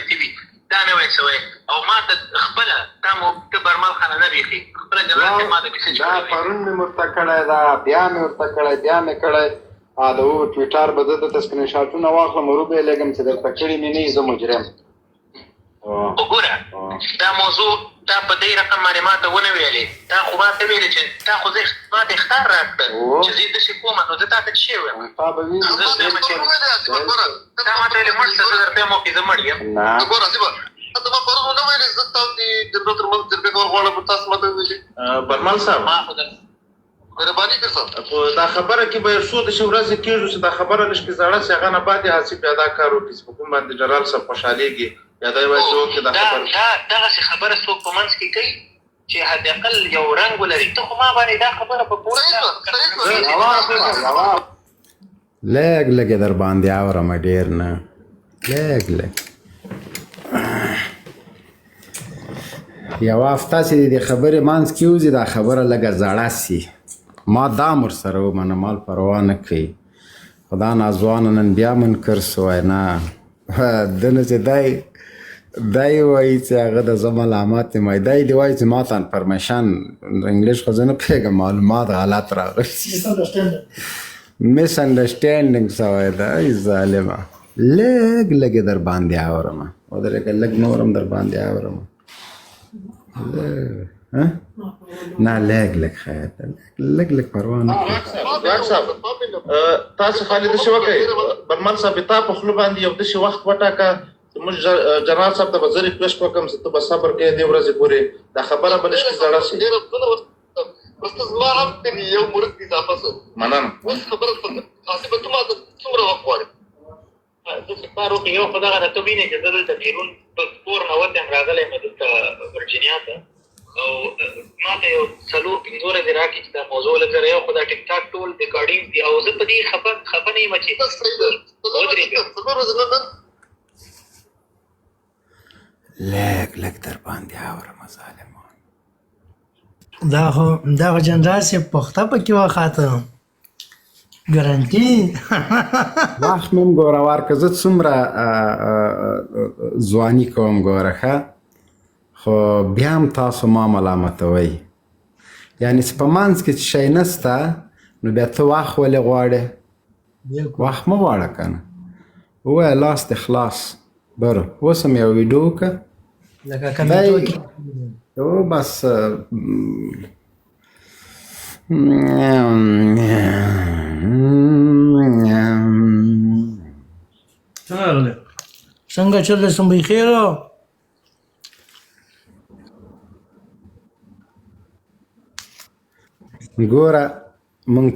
غلطي وي دا نه وای سوی او ما ته خپله تا مو ته برمل خانه نه بیخي خپله جنرال ما ته میسج دا پرون مې ورته کړی دا بیا مې ورته کړی بیا مې کړی د ټویټر به زه درته سکرین شاټونه واخلم وروبې لګم چې درته کړي مې نه زه مجرم وګوره دا موضوع تا په دې رقم باندې ما ته ونه ویلې تا خو ما ته ویلې چې تا خو ما ته اختار راکړه چې زه داسې کوم نو زه تا ته څه وایم تا به ویل تا ما ته ویلې مړ شه زه درته یم چې زه مړ یم ګوره زیبا ته ما پرون ونه ویلې زه تاسو د جنرال تر منځ جرګې کول غواړم تاسو ما ته ویلې برمل صاحب ما خو مهرباني وکړه دا خبره کې به څو د ورځې کېږي چې دا خبره لږ کې زړه چې هغه نه پاتې حاصل پیدا کار وکړي چې په کوم باندې جنرال صاحب خوشحالېږي یا دا وایي چې اوکې دا خبره دغسې خبره څوک په منځ کې کوي چې حداقل یو رنګ ولري ته خو ما باندې دا خبره په پوره لږ لږ یې در باندې اورم ډېر نه لږ لږ یوه هفته چې د خبرې منځ کې وځي دا خبره لږه زړه سي ما دام ورسره ومنه مال پروا نه کوي خو دا ناځوانه نن بیا منکر سوی نه دنه چې دی وایي چې هغه د زه ملامت یم دی دې وایي چې ما ته انفرمیشن انګلیش خو زه نه پوهېږم معلومات غلط راغلي مس انډرسټینډینګ سوی ده ای ظالمه لږ لږ یې در باندې اورمه ودرېږه لږ نورم در باندې اورمه نه لږ لږ خیر لږ لږ پروا نه کوي تاسو خالد داسې وکړئ برمل صاحب تا په خوله باندې یو داسې وخت وټاکه چې موږ جنرال صاحب ته به زه ریکویسټ وکړم چې ته به صبر کوې دې ورځې پورې دا خبره به لږ زړه شي بس زما هم یو مرد اضافه شو مننه اوس خبره حاسبه ته ما ته څومره وخت غواړې داسې کار وکړې یو خو دغه ده ته وینې چې زه دلته بیرون کور نه وتم راغلی یم دلته ورجینیا ته او ما ته یو 4-5 ورځې راکړي چې دا موضوع لږ یو خو دا ټیک ټاک ټول ریکارډینګ دي او زه په دې خفه نه یم چې لږ لږ در باندې اورم ظالمان دا خو جنرال صاحب پخته پکې وخاته ګارانټي وخت مې هم ګوره ورکړه زه څومره ځواني کوم ګوره ښه خو بیا هم تاسو ما ملامتوئ یعنې چې په منځ کې چې شی نسته نو بیا ته وخت ولې غواړې وخت مه غواړه که نه ووایه لاس دې خلاص برو اوس هم یو ویډیو وکړه لکه کمیټو کې بس څنګه چل سم بخیر ګوره موږ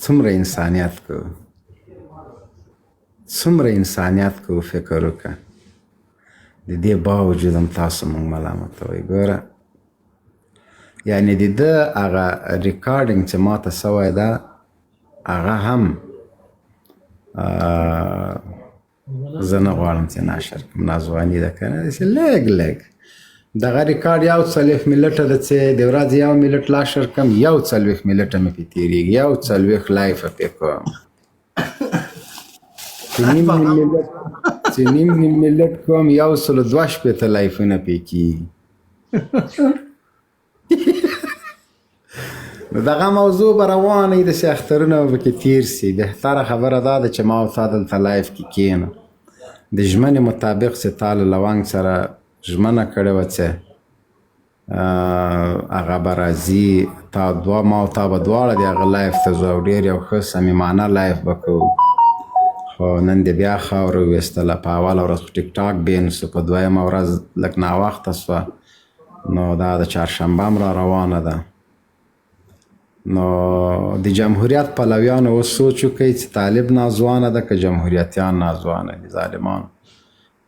څومره انسانیت کوو څومره انسانیت کوو فکر وکړه د دې باوجود هم تاسو موږ ملامتوئ ګوره یعنې د ده هغه ریکارډینګ چې ما ته سوی ده هغه هم زه نه غواړم چې نشر کړم ناځواني ده که نه داسې لږ لږ دغه ریکارډ 40 منټه ده چې د ورځې 1 منټ نشر کړم 40 منټه مې پې تېرېږي 40 لایفه پې کوم چې نیم منټ کوم 102 لایفونه پې کېږي نو دغه موضوع به روانه وي داسې اخترونه به پکې تېر سي بهتره خبره دا ده چې ما او تا دلته لایف کې کښېنو د ژمنې مطابق چې تا له لونګ سره ژمنه کړې وه چې هغه به راځي ما او تا به دواړه د هغه لایف ته ځو او ډېر یو ښه صمیمانه لایف به کوو خو نن دې بیا خاوره وویستله په اوله ورځ خو ټیک ټاک بین سو په دویمه ورځ لږ ناوخته سوه نو دا د چهارشنبه هم را روانه ده نو د جمهوریت پلویانو اوس سوچ وکړئ چې طالب ناځوانه ده که جمهوریتیان ناځوانه دي ظالمانو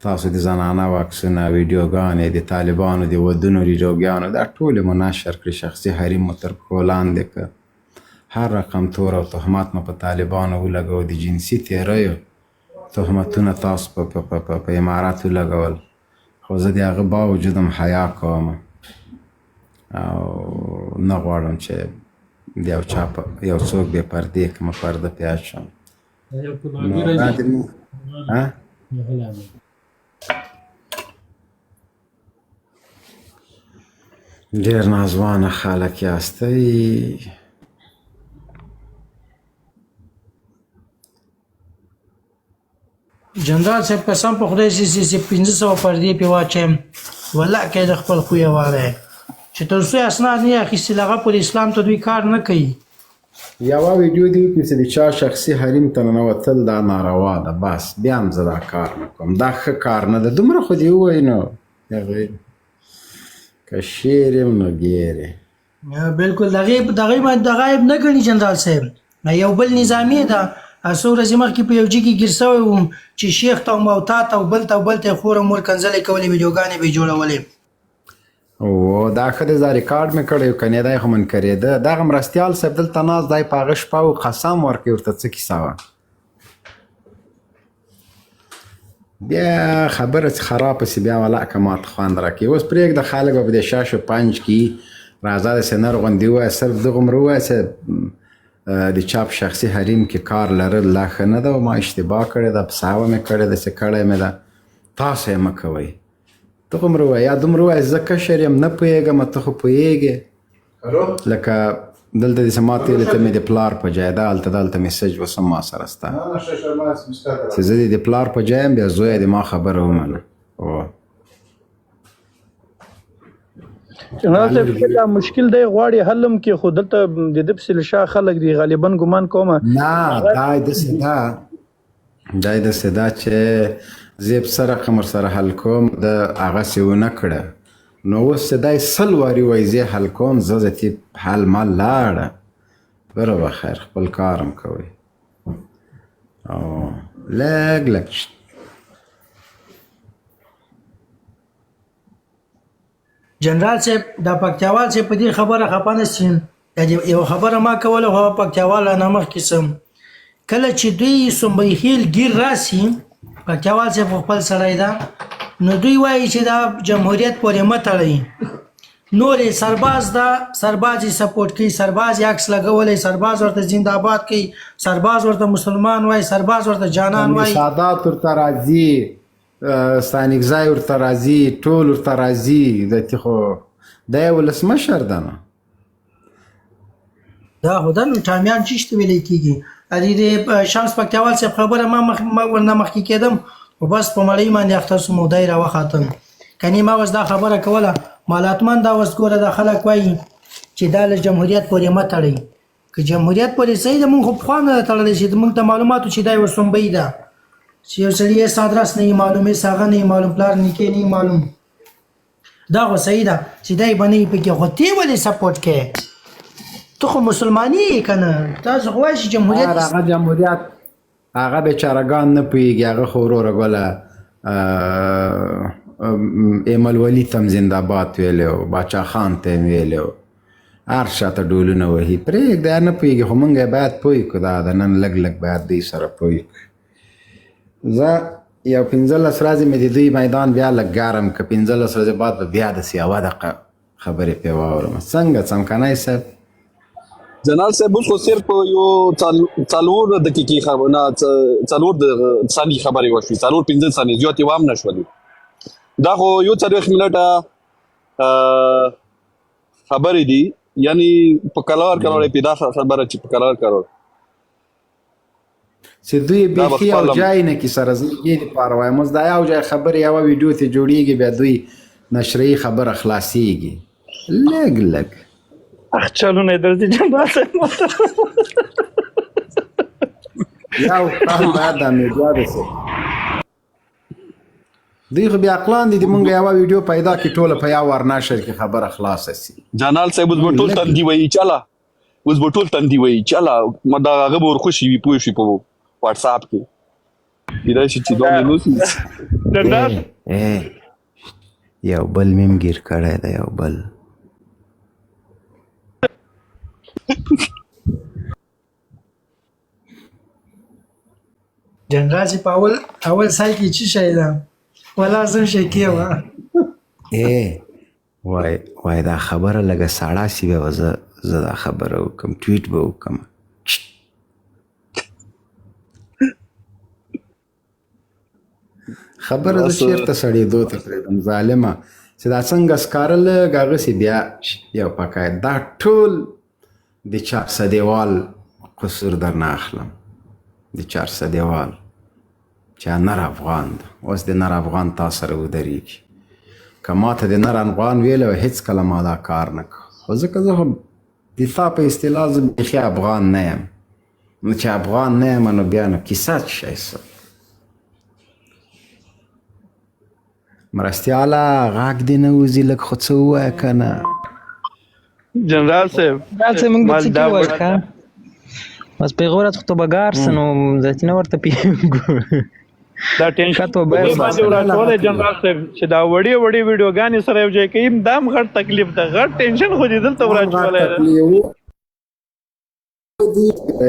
تاسو د زنانه واکسونه ویډیوګانې د طالبانو د ودونو ویډیوګانو دا ټولې مو نشر کړي شخصي حریم مو تر پښو لاندې که هر رقم تور او تهمات مو په طالبانو ولګول د جنسي تېریو تهمتونه تاسو په امارات ولګول خو زه د هغه باوجود هم حیا کوم او نه غواړم چې د یو څوک بې پردې کړمه پرده پې اچوم ډېر نازوانه خلک یاستئ. جنرال صاحب قسم په خدای چې 1500 پردې پې واچوم والله که د خپل خویه واره چې تر څو اسناد نه اخیستل هغه پر اسلام ته دوی کار نه کوي. یوه ویډیو دی وکړي چې د چا شخصي حریم ته ننوتل دا ناروا ده. بس بیا هم زه دا کار نه کوم. دا ښه کار نه ده. دومره خو دې ووایي نو که شعر یم نو ګیر بالکل دغه عیب نه ګڼي جنرال صاحب. یو بل نظامي ده څو ورځې مخکې په یو ځای کې ګیر سوی وم چې شیخ ته او تا ته او بل ته او بل ته یې خور او مور کنځلې کولې ویډیوګانې به یې جوړولې. او دا ښه دی. دا ریکارډ مې کړی و کنې دی خو منکرېده. دغه مرستیال صاحب دلته ناست دی په هغه شپه و قسم ورکوي ورته څه کیسه وه. بیا خبره چې خرابه سي بیا ولاکه ماته خوند راکوي. اوس پرېږده خلک به په دې شاش و پنج کې راځه داسې نر غوندې ووایه صرف دغومره ووایه چې د چا په شخصي حریم کې کار لرل لا ښه نه ده او ما اشتباه کړې ده په سهوه مې کړې ده چې کړی مې ده تاسو یې مه کوئ. دغومره ووایه یا دومره ووایه زه کشر یم نه پوهېږم ته خو پوهېږې لکه دلته دې ما تېلې ته مې د پلار په ځای ده دلته میسج اوس هم ما سره سته چې زه دې د پلار په ځای یم بیا زویه د ما خبره ومنه. جنرال صاحب دا مشکل دی غواړي حل هم کې خو دلته د ده پسې له شا خلک دي غالبا ګمان کومه نه دا یې داسې ده چې زه په څه رقم ورسره حل کوم د هغسې ونه کړه نو اوس چې دا یې 100 وارې وایي زه حل کوم زه د تې حل ما لاړه بره بخیر خپل کار هم کوئ او لږ جنرال صاحب دا پکتیاوال صاحب په دې خبره خفه نه شي. یو خبره ما کوله خو پکتیاوال نه مخکې سم کله چې دوی سنبیخیل ګیر راسي پکتیاوال صاحب خپل سړی ده نو دوی وایي چې دا جمهوریت پورې مه تړئ. نور سرباز ده سرباز یې سپورټ کوي سرباز یې عکس لګولی سرباز ورته زنده‌باد کوي سرباز ورته مسلمان وایي سرباز ورته جانان وایي سادات ورته راځي ستانکزی ورته راځي ټول ورته راځي دته خو دا یې ولسمشر ده نه دا خو دا نو ټامیان چیشته ویلی کېږي. د شمس پکتیاوال صاحب خبره ما ورنه مخکې کېدم خو بس په مړۍ باندې اخته سوم او دی راوختم کنې ما اوس دا خبره کوله مالاتمن دا اوس ګوره دا خلک وایي چې دا له جمهوریت پورې مه تړئ. که جمهوریت پورې صحیح ده مونږ خو پخوا نه ده تړلی چې مونږ ته معلوماتو چې دا یوه سنبۍ ده چې یو سړي یې سادرس نه یې معلوم یې ساغه نه یې معلوم پلار نیکې نه یې معلوم دا خو صحیح ده چې دی به نه یې پکې خو تی ولې سپورټ کوې ته خو مسلماني یې که نه تاسو خو وایي چې جمهوریت هغه جمهوریت هغه بیچارهګان نه پوهېږي هغه خو وروره ګوله ایمل ولی ته هم زنده‌باد ویلی و باچا خان ته یې ویلی و هر شاته ډولونه وهي پرېږده نه پوهېږي خو مونږ یې باید پوه کړو دا د نن لږ باید دوی سره پوه کړو. زه یو 15 ورځې مې د دوی میدان بیا لږ ګرم که 15 ورځې بعد به بیا داسې یوه دقیقه خبرې پرې واورم. څنګه څمکنی صاحب جنرال صاحب اوس خو صرف یو څلور دقیقې نه څلور ثانیې خبرې وشوې 4-5 ثانیې زیاتې وام نه شولې دا خو یو 40 منټه خبرې دي یعنی په کلار پیدا خبره چې په کلار چې دوی بیخي او جای نه کې سره زه یې دپاره وایم اوس دا یو جای خبرې یوه ویډیو ته جوړېږي بیا دوی نشرهیي خبره خلاصېږي لږ چلونه یې درځي جنرال صاحب یو کار باید دا میډیا داسې دوی خو بیا عقلان دي مونږ یوه ویډیو پیدا کړي ټوله په یو ور نشر کې خبره خلاصه سي. جنرال صاحب اوس به ټول تندي وایي چله اوس به ټول تندي وایي چله دا هغه به ورخوشي وي پوه شي په واتس اپ کې کېدای شي چې دوه مینوس یو بل میم ګیر کړی دی یو بل جنرال صاحب اول سال کې څه شی ده ولا زم شکی وه وای دا خبره لږه ساړه سي بیا به زه دا خبره وکړم ټویټ به وکړم خبره زه چېرته سړېدو ته پرېږدم ظالمه چې دا څنګه سکاره لږ هغسې بیا یو پکای دا ټول د چارسدېوال قصور درنه اخلم د چارسدېوال چې نر افغان ده اوس د نر افغان تا سره ودرېږي که ما ته د نر افغان ویلی وه هېڅکله ما دا کار نه که خو ځکه زه خو د تا په اصطلاح زه بیخي افغان نه یم نو چې افغان نه یم نو بیا نو کیسه څه شی څه مرستیاله غږ دې نه وځي لږ خو څه ووایه که نه جنرال صاحب موږ څه کې وکړه بس پیغورات خو توبګار سنو ځاتینه ورته پیګو دا ټینشن کتو به باندې وراټوله جنرال صاحب چې دا وړي ویډیوګانې سره یو ځای کوي دام غټ تکلیف ده غټ ټینشن خو دې دلته وراټوله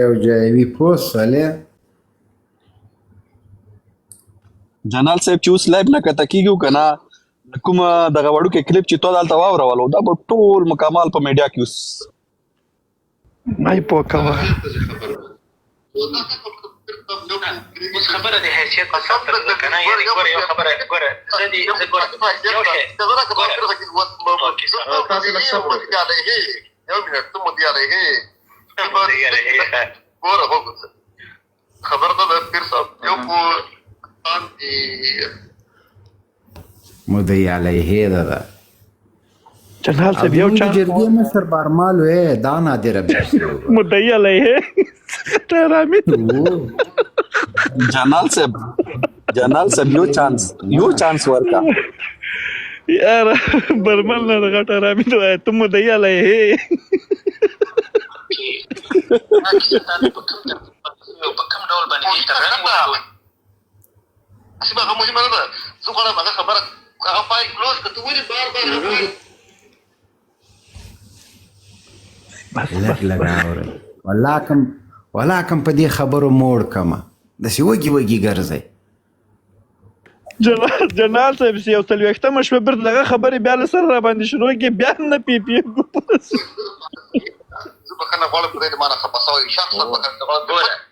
یو ځای وي پوه سولې جنرال صاحب چې اوس لایب نه کته کیږو کنه کوم دغه وړو کې کلیپ چې تو دالته واورولو دا به ټول مکمل په میډیا کې اوس مای پوکوا اوس خبره د حیثیت په سر ده که نه یعنې ګوره یو خبره ګوره زه دې یو شی خبر ده د پیر صاحب یو مدعي علیه ده ده جنرال صاحب یو چا جرګې مشر بارمال وې دا نادره مدعي علیه ترامي جنرال صاحب یو چانس ورکا یار برمل نه غټ رامي ته ته مدعي علیه په کوم ډول باندې دې ته رانه اسی هغه مهمه نه ده زه غواړم هغه خبره هغه پای کلوز کړه ته ولې بار لږ لږ اورئ والله کم په دې خبرو موړ کمه داسې وږي وږي ګرځئ جنرال صاحب یو څلوېښتمه شپه بیرته دغه خبرې بیا له سره راباندې شروع کړې بیا نه پیپېږو زه بخښنه غواړم خدای دې مانه خفه سوی شخصا بخښنه غواړم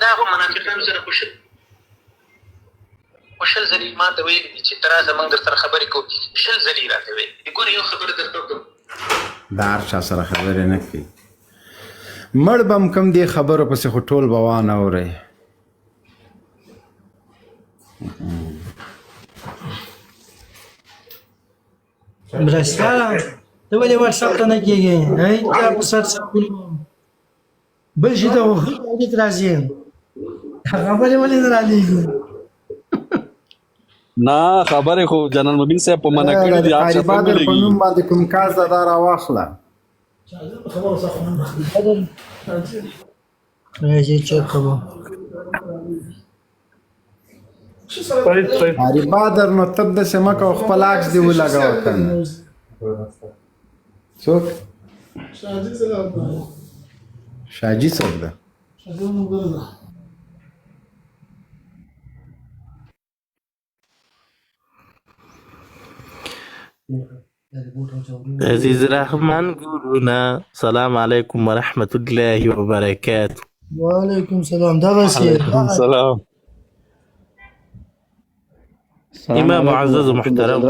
دا خو منافقانو سره شل ځلې ما ته ویلي دي چې ته راځه موږ در سره خبرې کوو شل ځلې راته ویلي دي ګوره یو خبره درته وکړم دا هر چا سره خبرې نه کوي مړ به م کوم دې خبرو پسې خو ټول به وانه اورئ مرستیاله ته ولې واتساپ ته نه کېږې دا په سر بل شي ته خبرې ته راځي خبرې ولې نه رالیږي نه خبرې خو جنرال مبین صاحب په منع کړي دي قاری بادر په نوم باندې کوم کاز ده دا راواخله راځي چک کوو قاری بادر نو تب داسې مه کوه خپل عکس دې ولګوه که نه څوک شاجي څوک ده عزیز رحمان ګورونا سلام علیکم ورحمت الله وبرکاته وعلیکم سلام دغسې سلام امام معزز محترم